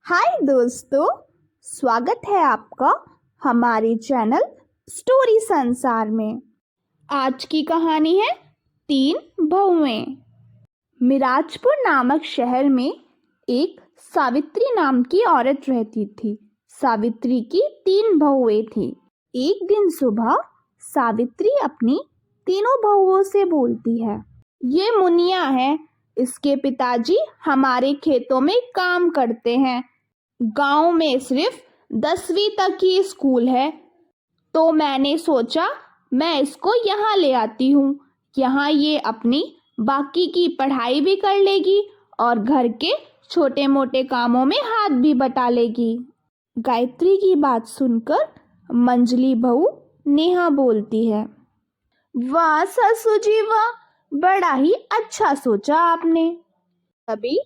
हाय दोस्तों, स्वागत है आपका हमारे चैनल स्टोरी संसार में। आज की कहानी है तीन बहुएं। मिराजपुर नामक शहर में एक सावित्री नाम की औरत रहती थी। सावित्री की तीन बहुएं थी। एक दिन सुबह सावित्री अपनी तीनों बहुओं से बोलती है, ये मुनिया है, इसके पिताजी हमारे खेतों में काम करते हैं। गांव में सिर्फ 10वीं तक ही स्कूल है, तो मैंने सोचा मैं इसको यहाँ ले आती हूँ। यहाँ ये अपनी बाकी की पढ़ाई भी कर लेगी और घर के छोटे मोटे कामों में हाथ भी बटा लेगी। गायत्री की बात सुनकर मंजली बहू नेहा बोलती है, वाह ससुर जी वाह, बड़ा ही अच्छा सोचा आपने। तभी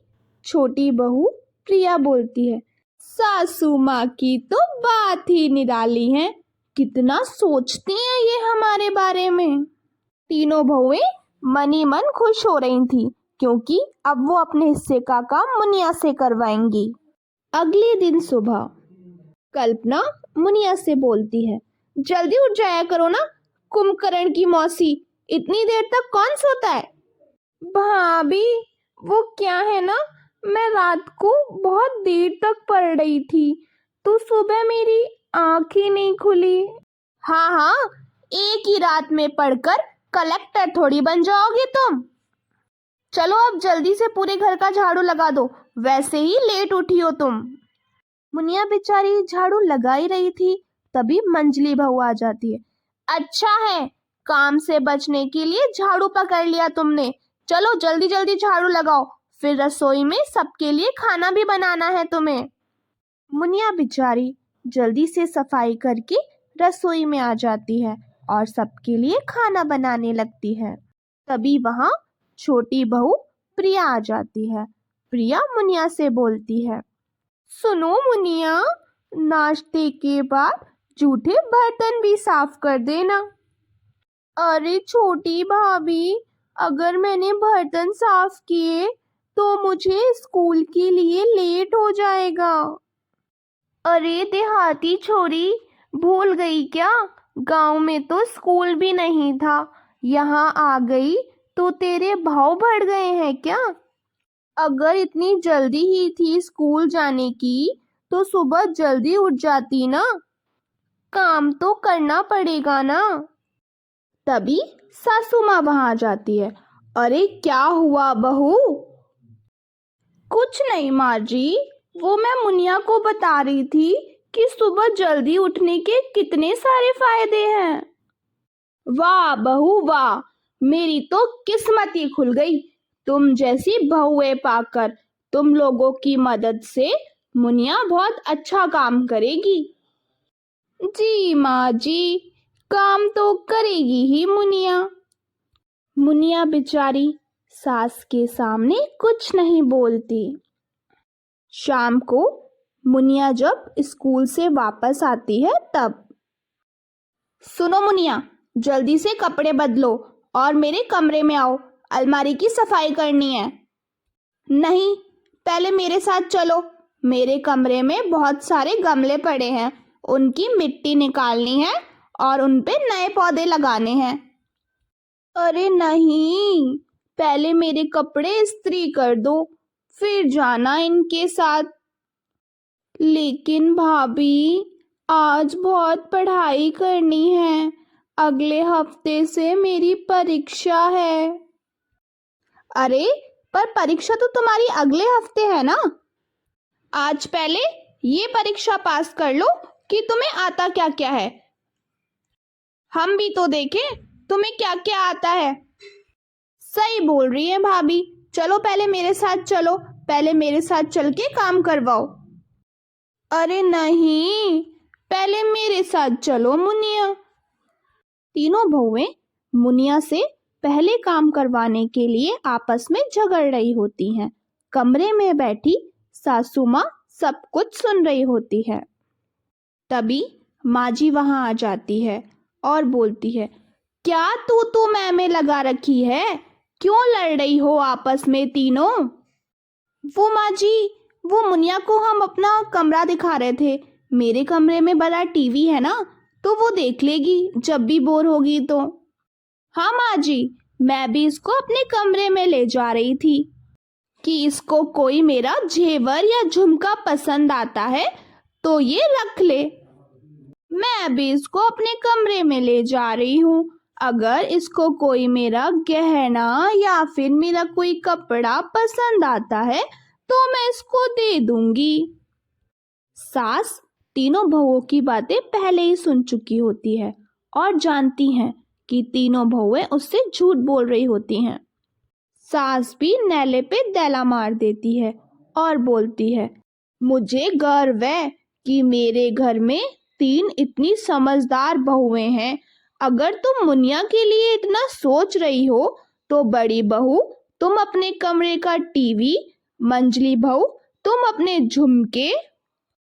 छोटी बहू प्रिया बोलती है, सासू माँ की तो बात ही निराली है, कितना सोचती हैं ये हमारे बारे में। तीनों बहुएं मनी मन खुश हो रही थी क्योंकि अब वो अपने हिस्से का काम मुनिया से करवाएंगी। अगले दिन सुबह कल्पना मुनिया से बोलती है, जल्दी उठ जाया करो ना कुंभकर्ण की मौसी, इतनी देर तक कौन सोता है। भाभी वो क्या है ना, मैं रात को बहुत देर तक पढ़ रही थी तो सुबह मेरी आँख ही नहीं खुली। हाँ, एक ही रात में पढ़कर कलेक्टर थोड़ी बन जाओगे तुम। चलो अब जल्दी से पूरे घर का झाड़ू लगा दो, वैसे ही लेट उठी हो तुम। मुनिया बेचारी झाड़ू लगा ही रही थी, तभी मंजली बहू आ जाती है। अच्छा है, काम से बचने के लिए झाड़ू पकड़ लिया तुमने, चलो जल्दी जल्दी झाड़ू लगाओ, फिर रसोई में सबके लिए खाना भी बनाना है तुम्हें। मुनिया बेचारी जल्दी से सफाई करके रसोई में आ जाती है और सबके लिए खाना बनाने लगती है। तभी वहाँ छोटी बहू प्रिया आ जाती है। प्रिया मुनिया से बोलती है, सुनो मुनिया, नाश्ते के बाद जूठे बर्तन भी साफ कर देना। अरे छोटी भाभी, अगर मैंने बर्तन साफ किए तो मुझे स्कूल के लिए लेट हो जाएगा। अरे देहाती छोरी, भूल गई क्या, गांव में तो स्कूल भी नहीं था, यहाँ आ गई तो तेरे भाव बढ़ गए हैं क्या। अगर इतनी जल्दी ही थी स्कूल जाने की तो सुबह जल्दी उठ जाती ना, काम तो करना पड़ेगा ना। तभी सासू माँ वहां आ जाती है। अरे क्या हुआ बहू। कुछ नहीं माँ जी, वो मैं मुनिया को बता रही थी कि सुबह जल्दी उठने के कितने सारे फायदे हैं। वाह बहू वाह, मेरी तो किस्मत ही खुल गई, तुम जैसी बहुएं पाकर। तुम लोगों की मदद से मुनिया बहुत अच्छा काम करेगी। जी माँ जी, काम तो करेगी ही मुनिया। मुनिया बेचारी सास के सामने कुछ नहीं बोलती। शाम को मुनिया जब स्कूल से वापस आती है तब, सुनो मुनिया, जल्दी से कपड़े बदलो और मेरे कमरे में आओ, अलमारी की सफाई करनी है। नहीं, पहले मेरे साथ चलो, मेरे कमरे में बहुत सारे गमले पड़े हैं, उनकी मिट्टी निकालनी है और उन पे नए पौधे लगाने हैं। अरे नहीं, पहले मेरे कपड़े इस्त्री कर दो, फिर जाना इनके साथ। लेकिन भाभी, आज बहुत पढ़ाई करनी है, अगले हफ्ते से मेरी परीक्षा है। अरे पर परीक्षा तो तुम्हारी अगले हफ्ते है ना। आज पहले ये परीक्षा पास कर लो कि तुम्हें आता क्या क्या है, हम भी तो देखें तुम्हें क्या क्या आता है। सही बोल रही है भाभी, चलो पहले मेरे साथ चलो, पहले मेरे साथ चल के काम करवाओ। अरे नहीं, पहले मेरे साथ चलो मुनिया। तीनों बहुएं मुनिया से पहले काम करवाने के लिए आपस में झगड़ रही होती हैं। कमरे में बैठी सासू माँ सब कुछ सुन रही होती है। तभी माँ जी वहां आ जाती है और बोलती है, क्या तू मैं लगा रखी है, क्यों लड़ रही हो आपस में तीनों। वो माँ जी, वो मुनिया को हम अपना कमरा दिखा रहे थे। मेरे कमरे में बड़ा टीवी है ना, तो वो देख लेगी जब भी बोर होगी तो। हाँ माँ जी, मैं भी इसको अपने कमरे में ले जा रही थी कि इसको कोई मेरा जेवर या झुमका पसंद आता है तो ये रख ले। मैं भी इसको अपने कमरे में ले जा रही हूँ। अगर इसको कोई मेरा गहना या फिर मेरा कोई कपड़ा पसंद आता है तो मैं इसको दे दूंगी। सास तीनों बहुओं की बातें पहले ही सुन चुकी होती है और जानती हैं कि तीनों बहुएं उससे झूठ बोल रही होती हैं। सास भी नैले पे दैला मार देती है और बोलती है, मुझे गर्व है कि मेरे घर में 3 इतनी समझदार बहुएं हैं। अगर तुम मुनिया के लिए इतना सोच रही हो तो बड़ी बहू तुम अपने कमरे का टीवी, मंजली बहू तुम अपने झुमके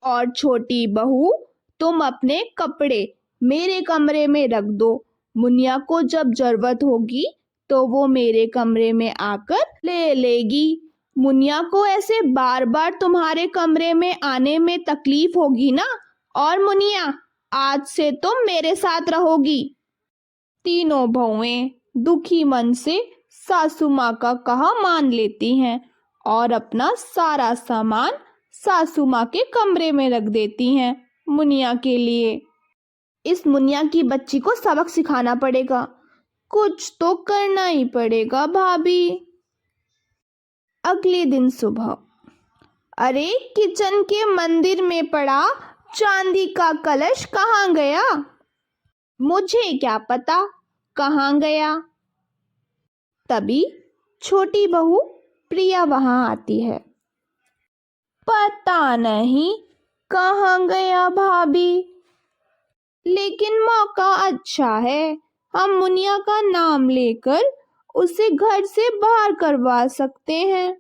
और छोटी बहू तुम अपने कपड़े मेरे कमरे में रख दो। मुनिया को जब जरूरत होगी तो वो मेरे कमरे में आकर ले लेगी। मुनिया को ऐसे बार बार तुम्हारे कमरे में आने में तकलीफ होगी ना। और मुनिया, आज से तुम मेरे साथ रहोगी। तीनों बहुएं दुखी मन से सासू माँ का कहा मान लेती हैं और अपना सारा सामान सासू माँ के कमरे में रख देती हैं मुनिया के लिए। इस मुनिया की बच्ची को सबक सिखाना पड़ेगा, कुछ तो करना ही पड़ेगा भाभी। अगले दिन सुबह, अरे किचन के मंदिर में पड़ा चांदी का कलश कहाँ गया? मुझे क्या पता कहाँ गया। तभी छोटी बहू प्रिया वहां आती है। पता नहीं कहाँ गया भाभी, लेकिन मौका अच्छा है, हम मुनिया का नाम लेकर उसे घर से बाहर करवा सकते हैं।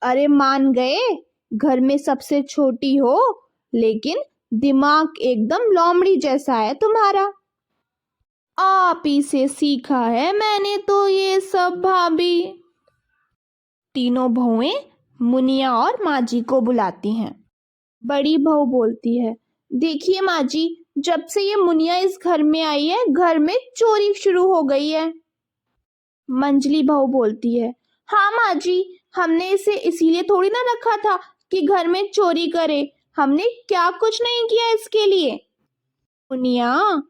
अरे मान गए, घर में सबसे छोटी हो लेकिन दिमाग एकदम लोमड़ी जैसा है तुम्हारा। आप ही से सीखा है मैंने तो ये सब भाभी। तीनों बहुएं मुनिया और माँ जी को बुलाती हैं। बड़ी बहू बोलती है, देखिए माँ जी, जब से ये मुनिया इस घर में आई है घर में चोरी शुरू हो गई है। मंजली बहू बोलती है, हाँ माँ जी, हमने इसे इसीलिए थोड़ी ना रखा था कि घर में चोरी करे, हमने क्या कुछ नहीं किया इसके लिए। मुनिया,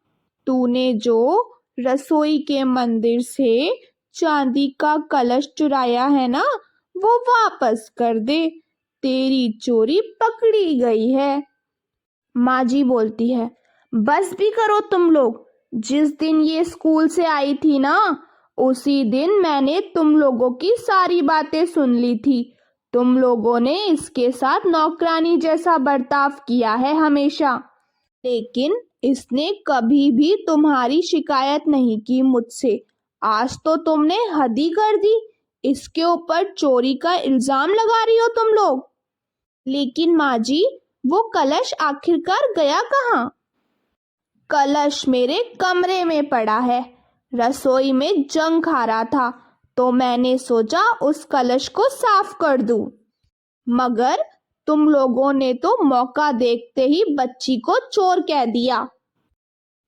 तूने जो रसोई के मंदिर से चांदी का कलश चुराया है ना, वो वापस कर दे, तेरी चोरी पकड़ी गई है। माँ जी बोलती है, बस भी करो तुम लोग, जिस दिन ये स्कूल से आई थी ना उसी दिन मैंने तुम लोगों की सारी बातें सुन ली थी। तुम लोगों ने इसके साथ नौकरानी जैसा बर्ताव किया है हमेशा, लेकिन इसने कभी भी तुम्हारी शिकायत नहीं की मुझसे। आज तो तुमने हद ही कर दी, इसके ऊपर चोरी का इल्जाम लगा रही हो तुम लोग। लेकिन माँ जी, वो कलश आखिरकार गया कहाँ? कलश मेरे कमरे में पड़ा है, रसोई में जंग खा रहा था तो मैंने सोचा उस कलश को साफ कर दूं। मगर तुम लोगों ने तो मौका देखते ही बच्ची को चोर कह दिया।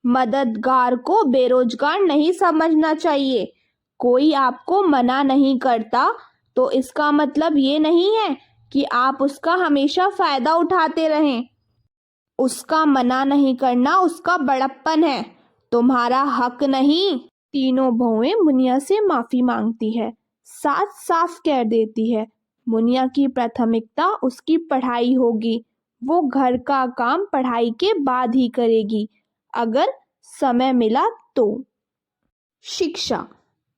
मददगार को बेरोजगार नहीं समझना चाहिए। कोई आपको मना नहीं करता तो इसका मतलब ये नहीं है कि आप उसका हमेशा फायदा उठाते रहें। उसका मना नहीं करना उसका बड़प्पन है, तुम्हारा हक नहीं। तीनों बहुएं मुनिया से माफी मांगती है, साथ साफ कह देती है मुनिया की प्राथमिकता उसकी पढ़ाई होगी, वो घर का काम पढ़ाई के बाद ही करेगी, अगर समय मिला तो। शिक्षा,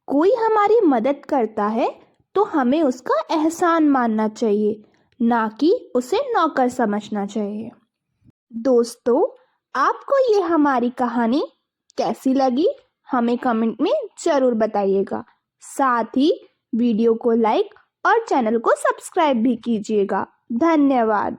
कोई हमारी मदद करता है तो हमें उसका एहसान मानना चाहिए, ना कि उसे नौकर समझना चाहिए। दोस्तों, आपको ये हमारी कहानी कैसी लगी हमें कमेंट में ज़रूर बताइएगा। साथ ही वीडियो को लाइक और चैनल को सब्सक्राइब भी कीजिएगा। धन्यवाद।